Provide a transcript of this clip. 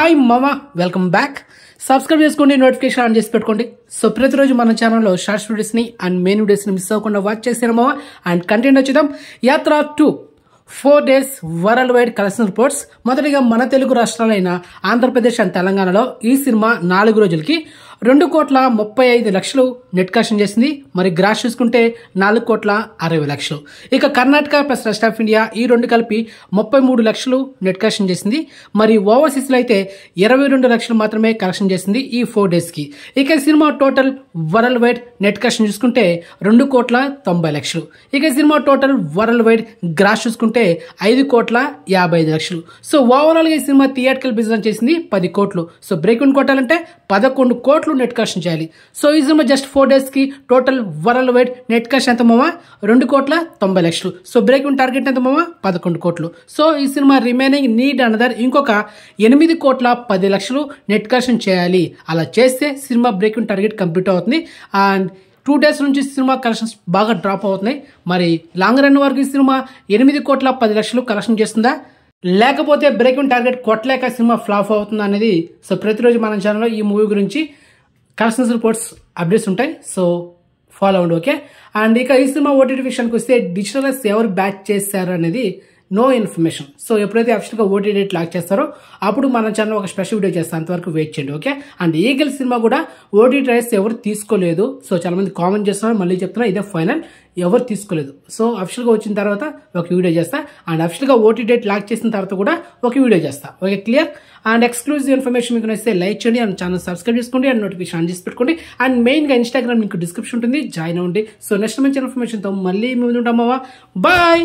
Hi మామా, welcome back. Subscribe చేసుకోండి, notification on చేసి పెట్టుకోండి. సో ప్రతిరోజు మన ఛానల్లో షార్ట్స్ వీడియోస్ని అండ్ మెయిన్ వీడియోస్ని మిస్ అవ్వకుండా వాచ్ చేసాను మామా. అండ్ కంటెంట్ వచ్చేద్దాం. యాత్ర 2 4 days world wide collection reports. మొదటిగా మన తెలుగు రాష్ట్రాలైన ఆంధ్రప్రదేశ్ అండ్ తెలంగాణలో ఈ సినిమా 4 రోజులకి 2,35,00,000 నెట్ కలెక్షన్ చేసింది. మరి గ్రాస్ చూసుకుంటే 4,60,00,000. ఇక Karnataka plus rest of India ఈ రెండు కలిపి 33 లక్షలు నెట్ కలెక్షన్ చేసింది. మరి ఓవర్సీస్ లో అయితే 22 లక్షలు మాత్రమే కలెక్షన్ చేసింది ఈ 4 days కి. ఇక cinema total world wide net collection చూసుకుంటే 2,90,00,000. ఇక cinema total world wide gross చూసుకుంటే 5,55,00,000. సో ఓవరాల్ గా ఈ సినిమా థియేట్రికల్ బిజినెస్ చేసింది 10 కోట్లు. సో బ్రేక్ ఇన్ కొట్టాలంటే 11 కోట్లు నెట్ కలెక్షన్ చేయాలి. సో ఈ సినిమా జస్ట్ 4 days కి total world wide net collection ఎంత మామా? 2,90,00,000. సో బ్రేక్ ఇన్ టార్గెట్ ఎంత మామా? 11 కోట్లు. సో ఈ సినిమా రిమైనింగ్ నీడ్ అనదర్ ఇంకొక 8,10,00,000 నెట్ కలెక్షన్ చేయాలి. అలా చేస్తే cinema break even target complete అవుతుంది. అండ్ 2 days నుంచి సినిమా కలెక్షన్స్ బాగా డ్రాప్ అవుతున్నాయి. మరి లాంగ్ రన్ వరకు ఈ సినిమా 8,10,00,000 కలెక్షన్ చేస్తుందా, లేకపోతే బ్రేక్ ఇన్ టార్గెట్ కొట్టలేక సినిమా ఫ్లాప్ అవుతుందా అనేది సో ప్రతిరోజు మన ఛానల్లో ఈ మూవీ గురించి కలెక్షన్స్ రిపోర్ట్స్ అప్డేట్స్ ఉంటాయి. సో ఫాలో అవ్వండి, ఓకే. అండ్ ఇక ఈ సినిమా ఓటీటీ విషయానికి వస్తే డిజిటల్ ఎవరు బ్యాచ్ చేశారు అనేది నో ఇన్ఫర్మేషన్. సో ఎప్పుడైతే అఫిషియల్గా ఓటీటీ డేట్ లాక్ చేస్తారో అప్పుడు మన ఛానల్ ఒక స్పెషల్ వీడియో చేస్తాను, అంతవరకు వెయిట్ చేయండి, ఓకే. అండ్ ఈగల్ సినిమా కూడా ఓటీటీ రైట్స్ ఎవరు తీసుకోలేదు. సో చాలా మంది కామెంట్ చేస్తున్నారు, మళ్ళీ చెప్తున్నా, ఇదే ఫైనల్, ఎవరు తీసుకోలేదు. సో అఫిషియల్గా వచ్చిన తర్వాత ఒక వీడియో చేస్తా. అండ్ అఫిషియల్గా ఓటీటీ డేట్ లాక్ చేసిన తర్వాత కూడా ఒక వీడియో చేస్తా, okay, clear. And exclusive information మీకు నచ్చితే లైక్ చేయండి, అండ్ ఛానల్ సబ్స్క్రైబ్ చేసుకోండి, అండ్ నోటిఫికేషన్ ఆన్ చేసి పెట్టుకోండి. అండ్ మెయిన్గా ఇన్స్టాగ్రామ్ మీకు డిస్క్రిప్షన్ ఉంటుంది, జాయిన్ అవ్వండి. సో నెక్స్ట్ మంచి ఇన్ఫర్మేషన్తో మళ్ళీ ముందు ఉంటామా. బాయ్.